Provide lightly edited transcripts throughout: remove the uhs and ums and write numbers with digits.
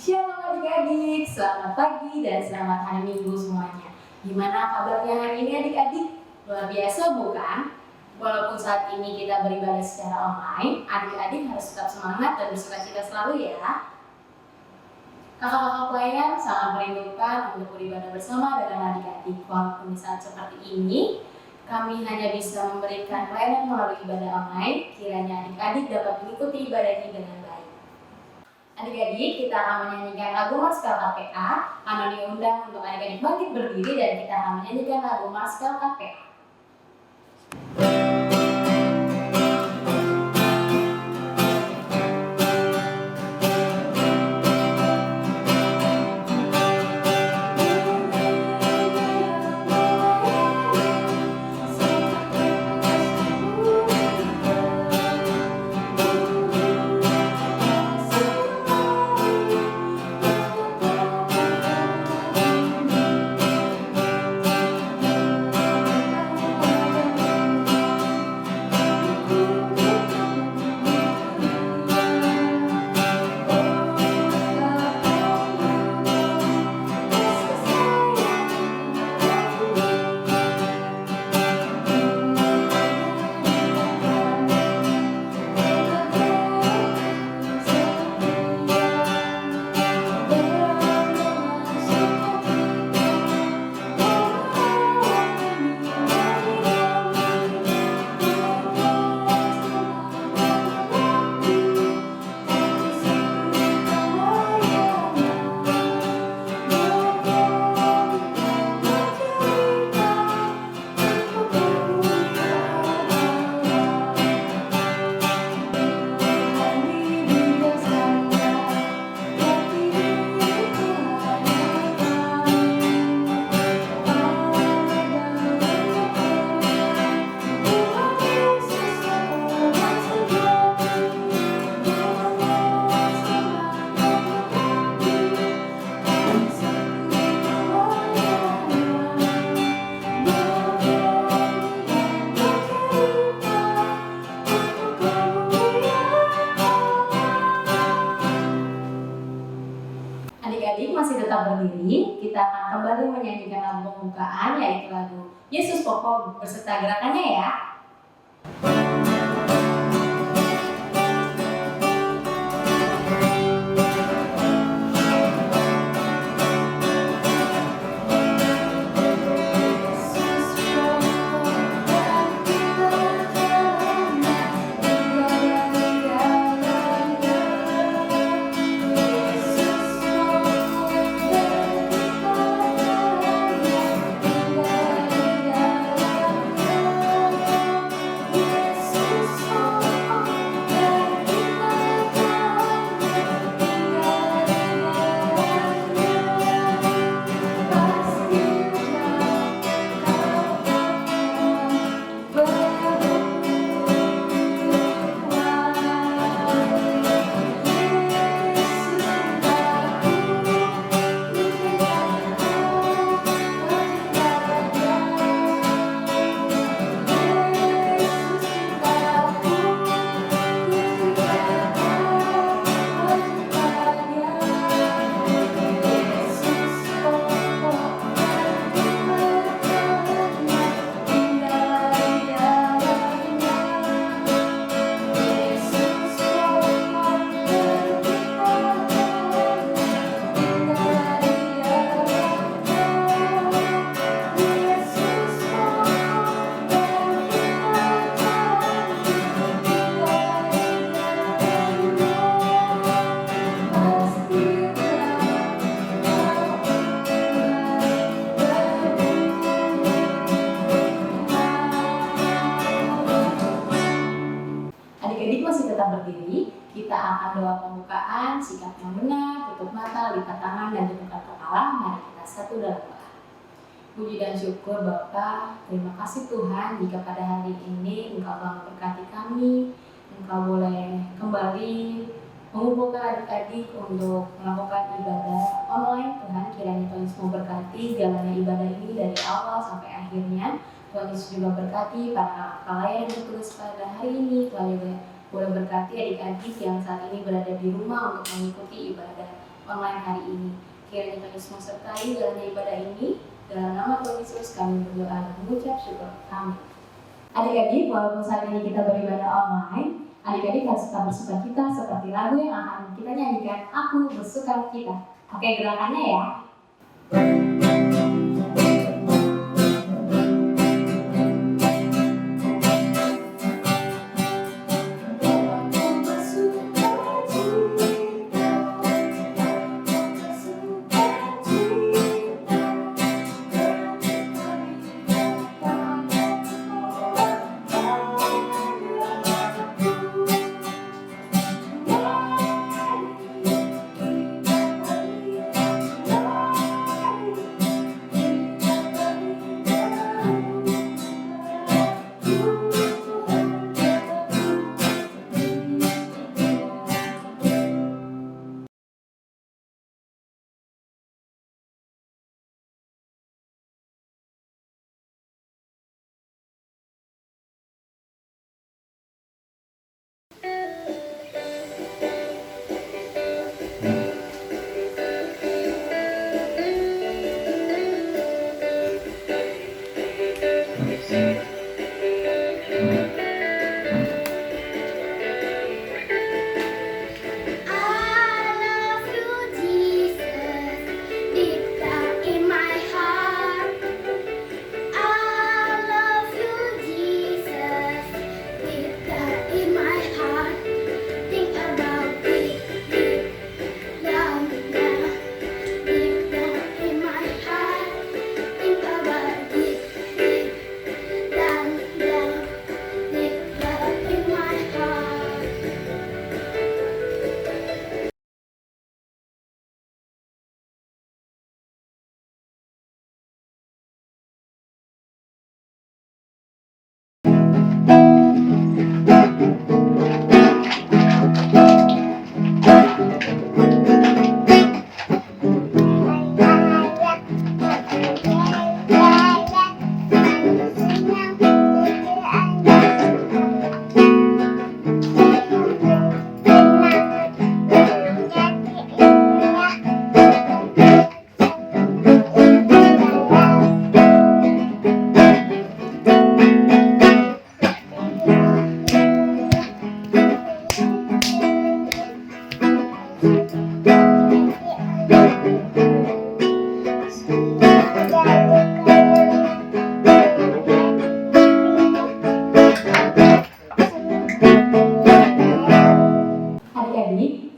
Shalom adik-adik, selamat pagi dan selamat hari Minggu semuanya. Gimana kabarnya hari ini adik-adik? Luar biasa bukan? Walaupun saat ini kita beribadah secara online, adik-adik harus tetap semangat dan bersukacita selalu ya. Kakak-kakak pelayan sangat merindukan untuk beribadah bersama dengan adik-adik. Walaupun di saat seperti ini, kami hanya bisa memberikan pelayanan melalui ibadah online, kiranya adik-adik dapat mengikuti ibadah ini dengan baik. Adik-adik, kita akan menyanyikan lagu Marskal KPA. Anak diundang untuk adik-adik bangkit berdiri dan kita akan menyanyikan lagu Marskal KPA. Adik-adik masih tetap berdiri, kita akan kembali menyanyikan lagu pembukaan yaitu lagu Yesus Pokok beserta gerakannya ya. Adik-adik masih tetap berdiri, kita akan doa pembukaan, sikap yang benar, tutup mata, lipat tangan, dan tundukkan kepala. Mari kita satu dalam doa. Puji dan syukur Bapa, terima kasih Tuhan jika pada hari ini Engkau telah memberkati kami, Engkau boleh kembali mengumpulkan adik-adik untuk melakukan ibadah online. Tuhan, kiranya Tuhan Yesus memberkati jalannya ibadah ini dari awal sampai akhirnya. Tuhan Yesus juga berkati para pelayan yang bertugas pada hari ini. Tuhan juga boleh berkati adik-adik yang saat ini berada di rumah untuk mengikuti ibadah online hari ini. Kiranya Tuhan Yesus sertai dalam ibadah ini. Dalam nama Tuhan Yesus kami berdoa dan mengucap syukur. Amin. Adik-adik, walaupun saat ini kita beribadah online, adik-adik harus tetap bersuka cita seperti lagu yang akan kita nyanyikan, Aku Bersuka Cita. Oke, gerakannya ya.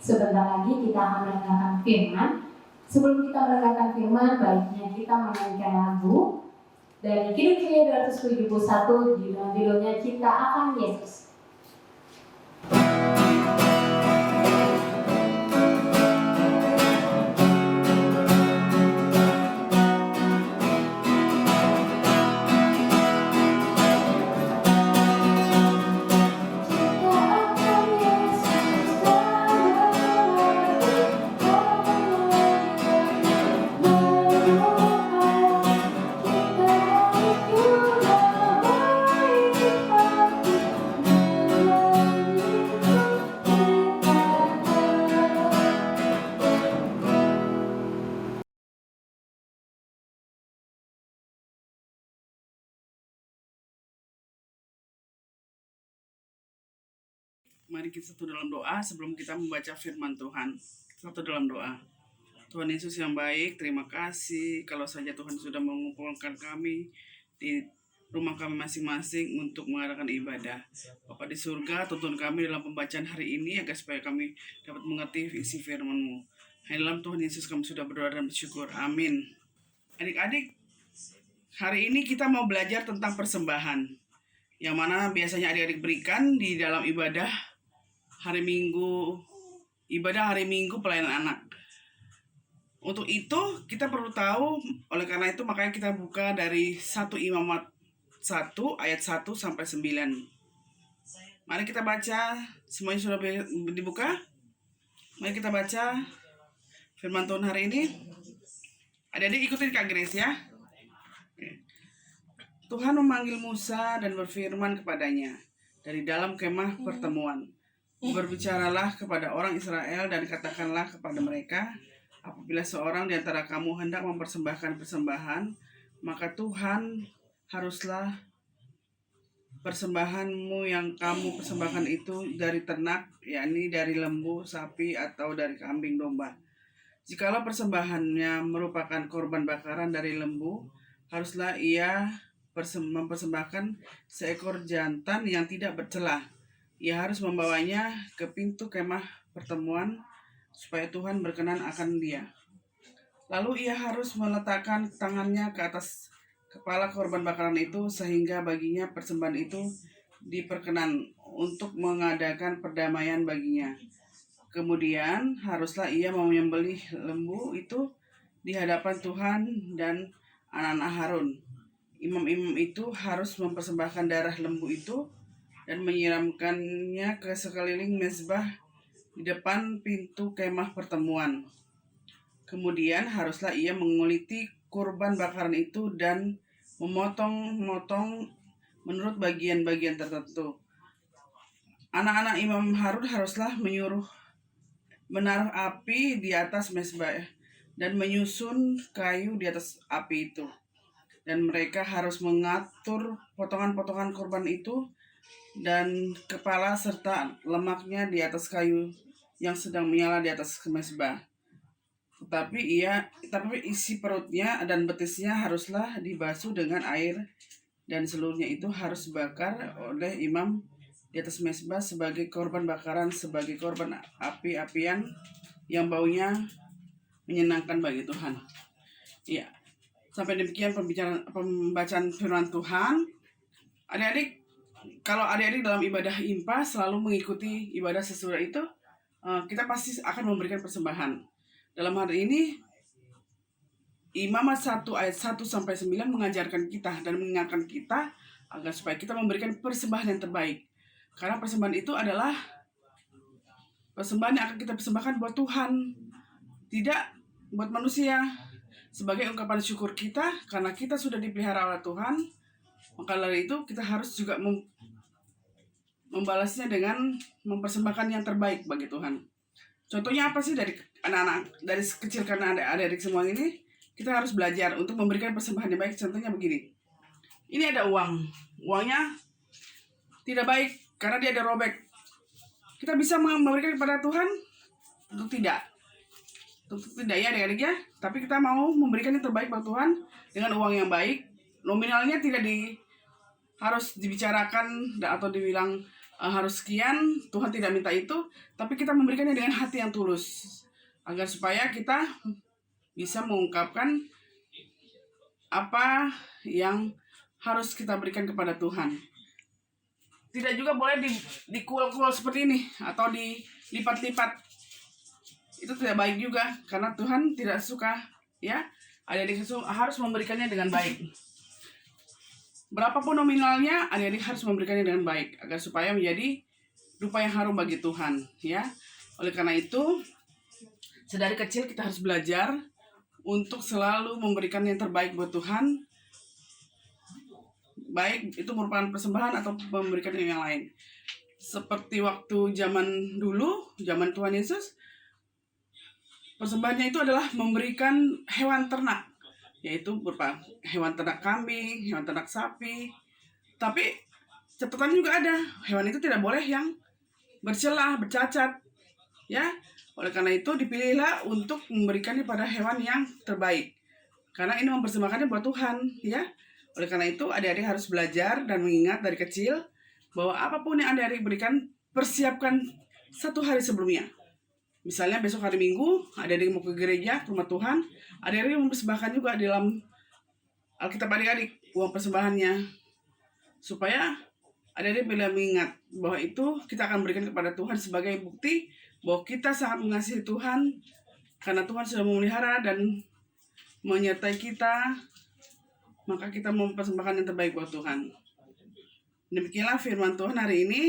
Sebentar lagi kita akan mendengarkan firman. Sebelum kita mendengarkan firman, baiknya kita menyanyikan lagu dari Kidung Jaya 271, judulnya Cinta Akan Yesus. Mari kita satu dalam doa sebelum kita membaca firman Tuhan. Satu dalam doa. Tuhan Yesus yang baik, terima kasih kalau saja Tuhan sudah mengumpulkan kami di rumah kami masing-masing untuk mengadakan ibadah. Bapa di surga, tuntun kami dalam pembacaan hari ini agar supaya kami dapat mengerti isi firman-Mu. Hanya dalam Tuhan Yesus kami sudah berdoa dan bersyukur. Amin. Adik-adik, hari ini kita mau belajar tentang persembahan, yang mana biasanya adik-adik berikan di dalam ibadah hari Minggu, pelayanan anak. Untuk itu kita perlu tahu, oleh karena itu makanya kita buka dari 1 Imamat 1 ayat 1 sampai 9. Mari kita baca, semuanya sudah dibuka? Mari kita baca firman Tuhan hari ini. Adik-adik ikutin Kak Grace ya. Tuhan memanggil Musa dan berfirman kepadanya dari dalam kemah pertemuan. Berbicaralah kepada orang Israel dan katakanlah kepada mereka, apabila seorang di antara kamu hendak mempersembahkan persembahan, maka Tuhan haruslah persembahanmu yang kamu persembahkan itu dari ternak, yakni dari lembu, sapi, atau dari kambing domba. Jikalau persembahannya merupakan korban bakaran dari lembu, haruslah ia mempersembahkan seekor jantan yang tidak bercela. Ia harus membawanya ke pintu kemah pertemuan supaya Tuhan berkenan akan dia. Lalu ia harus meletakkan tangannya ke atas kepala korban bakaran itu sehingga baginya persembahan itu diperkenan untuk mengadakan perdamaian baginya. Kemudian haruslah ia menyembelih lembu itu di hadapan Tuhan dan anak-anak Harun. Imam-imam itu harus mempersembahkan darah lembu itu dan menyiramkannya ke sekeliling mezbah di depan pintu kemah pertemuan. Kemudian haruslah ia menguliti kurban bakaran itu dan memotong-motong menurut bagian-bagian tertentu. Anak-anak Imam Harun haruslah menaruh api di atas mezbah dan menyusun kayu di atas api itu. Dan mereka harus mengatur potongan-potongan kurban itu dan kepala serta lemaknya di atas kayu yang sedang menyala di atas mezbah. Tapi isi perutnya dan betisnya haruslah dibasuh dengan air dan seluruhnya itu harus dibakar oleh imam di atas mezbah sebagai korban bakaran, sebagai korban api-apian yang baunya menyenangkan bagi Tuhan. Ya, sampai demikian pembacaan firman Tuhan. Adik-adik, kalau adik-adik dalam ibadah IMPA selalu mengikuti ibadah sesudah itu, kita pasti akan memberikan persembahan. Dalam hari ini, Imamat 1 ayat 1-9 mengajarkan kita dan mengingatkan kita agar supaya kita memberikan persembahan yang terbaik. Karena persembahan itu adalah persembahan yang akan kita persembahkan buat Tuhan, tidak buat manusia. Sebagai ungkapan syukur kita karena kita sudah dipelihara oleh Tuhan, maka dari itu kita harus juga membalasnya dengan mempersembahkan yang terbaik bagi Tuhan. Contohnya apa sih dari anak-anak, dari kecil karena adik-adik semua ini, kita harus belajar untuk memberikan persembahan yang baik. Contohnya begini, ini ada uangnya tidak baik karena dia ada robek. Kita bisa memberikan kepada Tuhan? Tentu tidak ya adik-adik ya. Tapi kita mau memberikan yang terbaik buat Tuhan dengan uang yang baik. Nominalnya tidak harus dibicarakan atau dibilang harus sekian, Tuhan tidak minta itu, tapi kita memberikannya dengan hati yang tulus agar supaya kita bisa mengungkapkan apa yang harus kita berikan kepada Tuhan. Tidak juga boleh dikual-kual seperti ini atau dilipat-lipat. Itu tidak baik juga karena Tuhan tidak suka, ya. Adik-adik harus memberikannya dengan baik. Berapapun nominalnya, adik-adik harus memberikannya dengan baik agar supaya menjadi rupa yang harum bagi Tuhan, ya. Oleh karena itu, sedari kecil kita harus belajar untuk selalu memberikan yang terbaik buat Tuhan, baik itu merupakan persembahan atau memberikan yang lain. Seperti waktu zaman dulu, zaman Tuhan Yesus, persembahannya itu adalah memberikan hewan ternak, yaitu berupa hewan ternak kambing, hewan ternak sapi. Tapi catatan juga ada, hewan itu tidak boleh yang bercela, bercacat, ya. Oleh karena itu dipilihlah untuk memberikannya pada hewan yang terbaik, karena ini mempersembahkannya buat Tuhan, ya. Oleh karena itu adik-adik harus belajar dan mengingat dari kecil bahwa apapun yang adik-adik berikan, persiapkan 1 hari sebelumnya. Misalnya besok hari Minggu, adik-adik mau ke gereja, ke rumah Tuhan, adik-adik mempersembahkan juga di dalam Alkitab adik-adik uang persembahannya, supaya adik-adik bila mengingat bahwa itu kita akan berikan kepada Tuhan sebagai bukti bahwa kita sangat mengasihi Tuhan, karena Tuhan sudah memelihara dan menyertai kita, maka kita mempersembahkan yang terbaik buat Tuhan. Demikianlah firman Tuhan hari ini.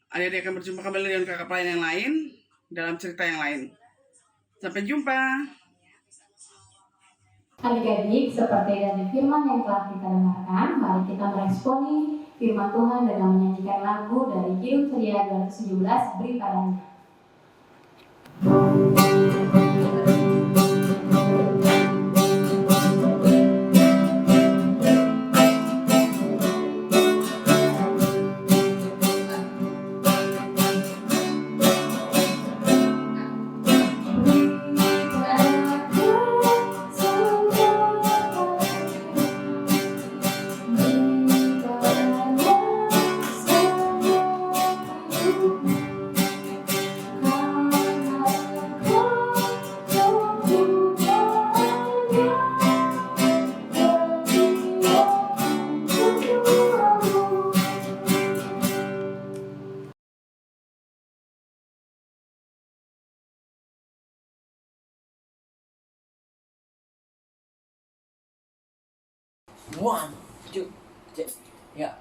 Adik-adik akan berjumpa kembali dengan kakak pelayan yang lain dalam cerita yang lain. Sampai jumpa. Adik-adik, seperti dari firman yang telah kita dengarkan, mari kita meresponi firman Tuhan dengan menyanyikan lagu dari Kidung Ceria 217, Beri Padanya. One, two, three, yeah.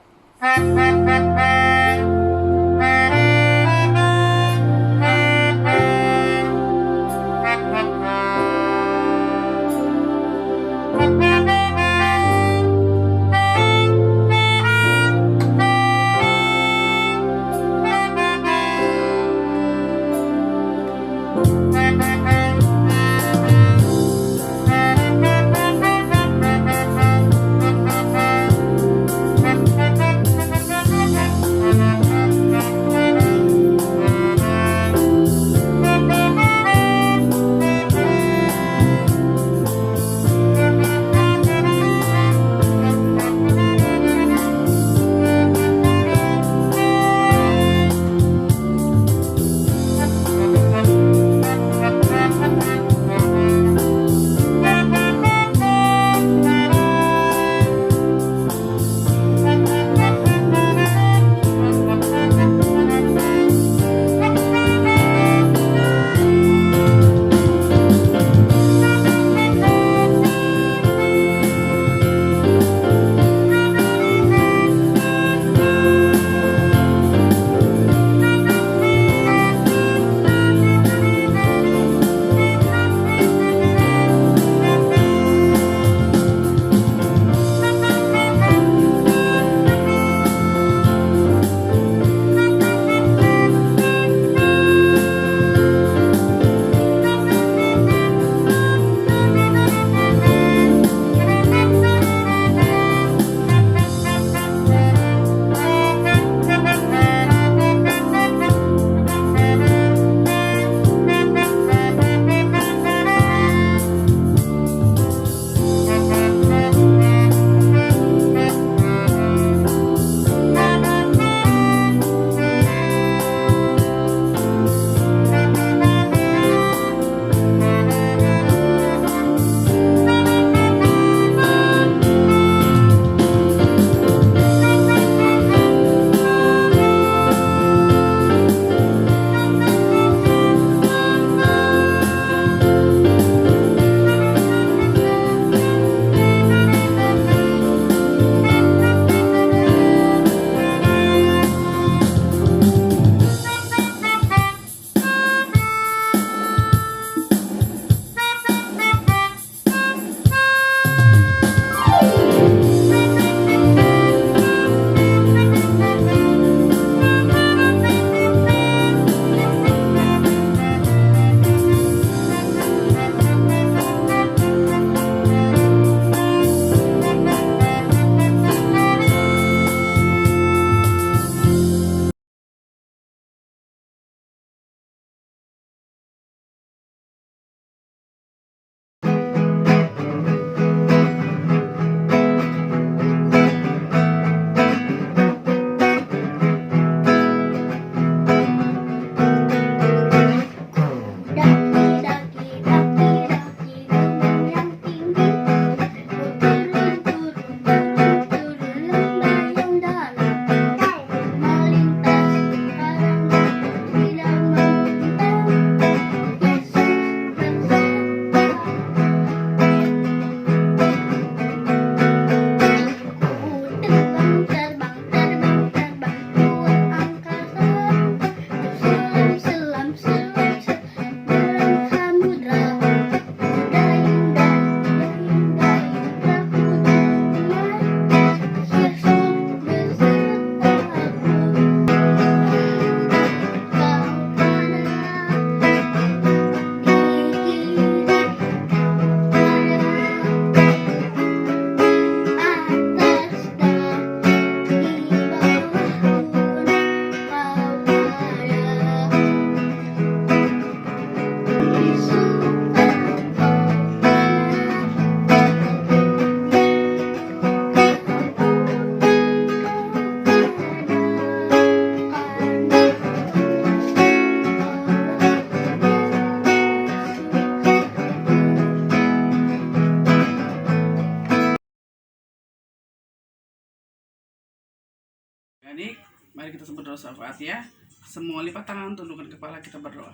Mari kita berdoa syafaat ya. Semua lipat tangan, tundukkan kepala, kita berdoa.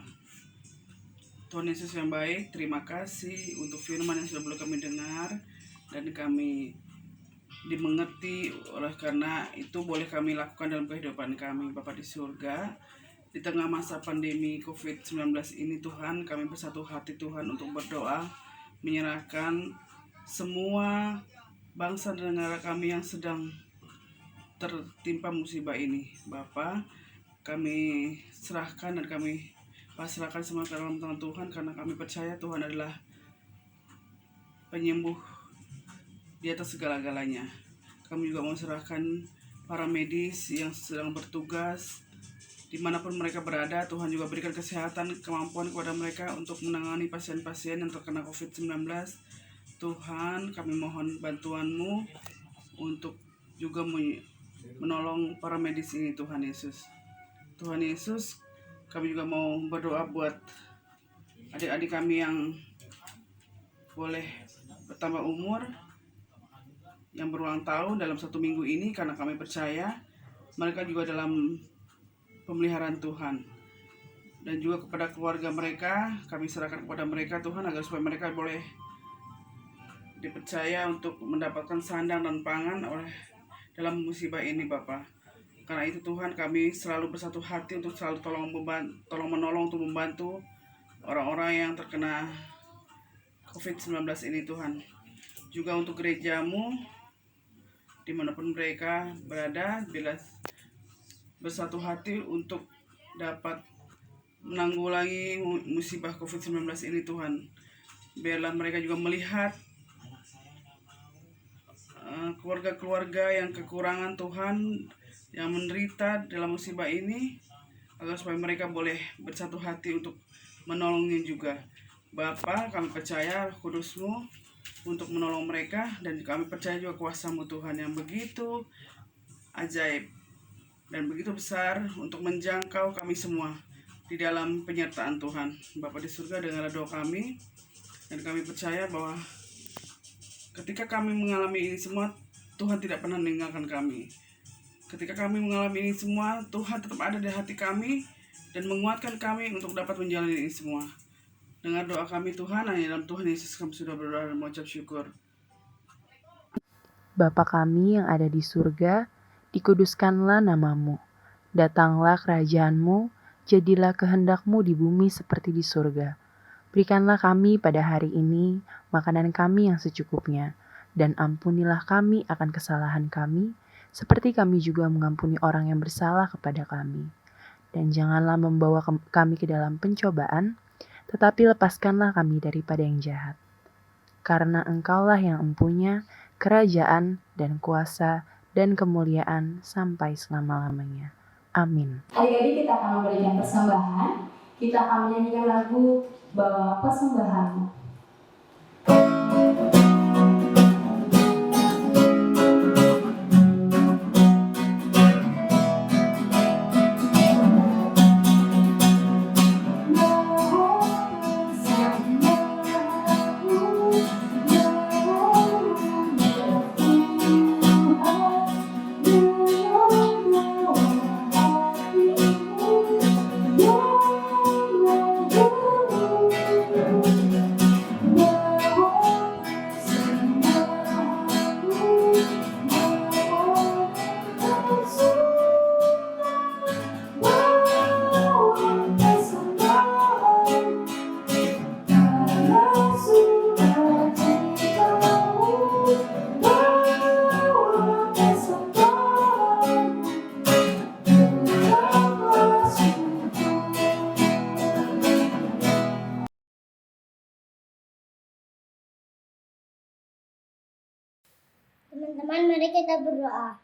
Tuhan Yesus yang baik, terima kasih untuk firman yang sudah boleh kami dengar dan kami dimengerti, oleh karena itu boleh kami lakukan dalam kehidupan kami. Bapa di surga, di tengah masa pandemi COVID-19 ini Tuhan, kami bersatu hati Tuhan untuk berdoa, menyerahkan semua bangsa dan negara kami yang sedang tertimpa musibah ini. Bapa, kami serahkan dan kami pasrahkan semua ke dalam tangan Tuhan, karena kami percaya Tuhan adalah penyembuh di atas segala-galanya. Kami juga mau serahkan para medis yang sedang bertugas dimanapun mereka berada. Tuhan juga berikan kesehatan, kemampuan kepada mereka untuk menangani pasien-pasien yang terkena COVID-19. Tuhan, kami mohon bantuan-Mu untuk juga menolong para medis ini, Tuhan Yesus. Tuhan Yesus, kami juga mau berdoa buat adik-adik kami yang boleh bertambah umur, yang berulang tahun dalam 1 minggu ini, karena kami percaya mereka juga dalam pemeliharaan Tuhan. Dan juga kepada keluarga mereka, kami serahkan kepada mereka Tuhan, agar supaya mereka boleh dipercaya untuk mendapatkan sandang dan pangan oleh dalam musibah ini Bapa. Karena itu Tuhan, kami selalu bersatu hati untuk selalu tolong menolong untuk membantu orang-orang yang terkena COVID-19 ini Tuhan. Juga untuk gereja-Mu, dimanapun mereka berada, bila bersatu hati untuk dapat menanggulangi musibah COVID-19 ini Tuhan. Biarlah mereka juga melihat keluarga-keluarga yang kekurangan Tuhan, yang menderita dalam musibah ini, agar supaya mereka boleh bersatu hati untuk menolongnya juga. Bapa, kami percaya Kudus-Mu untuk menolong mereka, dan kami percaya juga kuasa-Mu Tuhan yang begitu ajaib dan begitu besar untuk menjangkau kami semua di dalam penyertaan Tuhan. Bapa di surga, dengarlah doa kami, dan kami percaya bahwa ketika kami mengalami ini semua, Tuhan tidak pernah meninggalkan kami. Ketika kami mengalami ini semua, Tuhan tetap ada di hati kami dan menguatkan kami untuk dapat menjalani ini semua. Dengar doa kami Tuhan, hanya dalam Tuhan Yesus kami sudah berdoa dan mengucap syukur. Bapa kami yang ada di surga, dikuduskanlah nama-Mu. Datanglah kerajaan-Mu, jadilah kehendak-Mu di bumi seperti di surga. Berikanlah kami pada hari ini makanan kami yang secukupnya, dan ampunilah kami akan kesalahan kami, seperti kami juga mengampuni orang yang bersalah kepada kami. Dan janganlah membawa kami ke dalam pencobaan, tetapi lepaskanlah kami daripada yang jahat. Karena Engkaulah yang empunya kerajaan dan kuasa dan kemuliaan sampai selama-lamanya. Amin. Adik-adik, kita akan memberikan persembahan. Kita akan menyanyikan lagu Bawa Persembahan. Teman-teman, mari kita berdoa.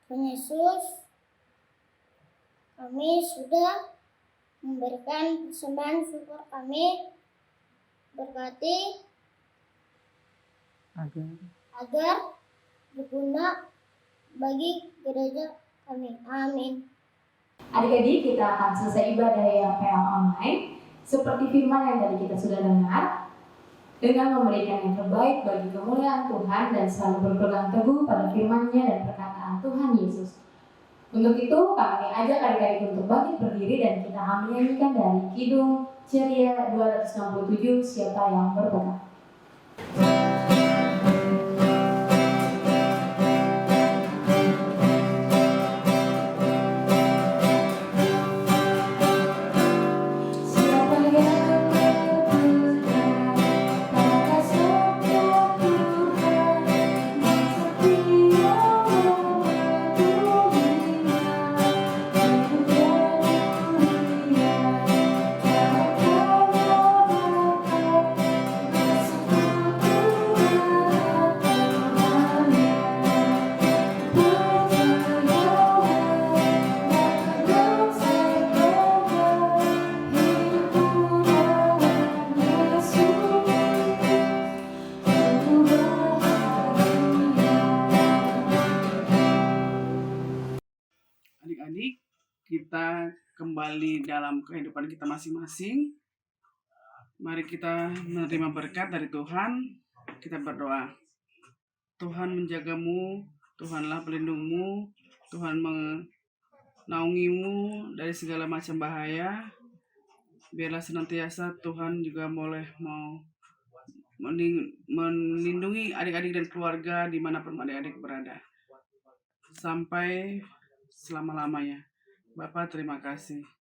Tuhan Yesus, kami sudah memberikan persembahan syukur kami, berkati agar berguna bagi gereja kami. Amin. Adik-adik, kita akan selesai ibadah YPL online seperti firman yang tadi kita sudah dengar, dengan memberikan yang terbaik bagi kemuliaan Tuhan dan selalu berpegang teguh pada firman-Nya dan perkataan Tuhan Yesus. Untuk itu, kami ajak adik-adik untuk bangkit berdiri dan kita akan menyanyikan dari Kidung Ceria 267, Siapa yang Berpegang. Adik-adik, kita kembali dalam kehidupan kita masing-masing. Mari kita menerima berkat dari Tuhan. Kita berdoa. Tuhan menjagamu, Tuhanlah pelindungmu, Tuhan menaungimu dari segala macam bahaya. Biarlah senantiasa Tuhan juga boleh mau melindungi adik-adik dan keluarga dimanapun adik-adik berada. Sampai selama-lamanya. Bapak terima kasih.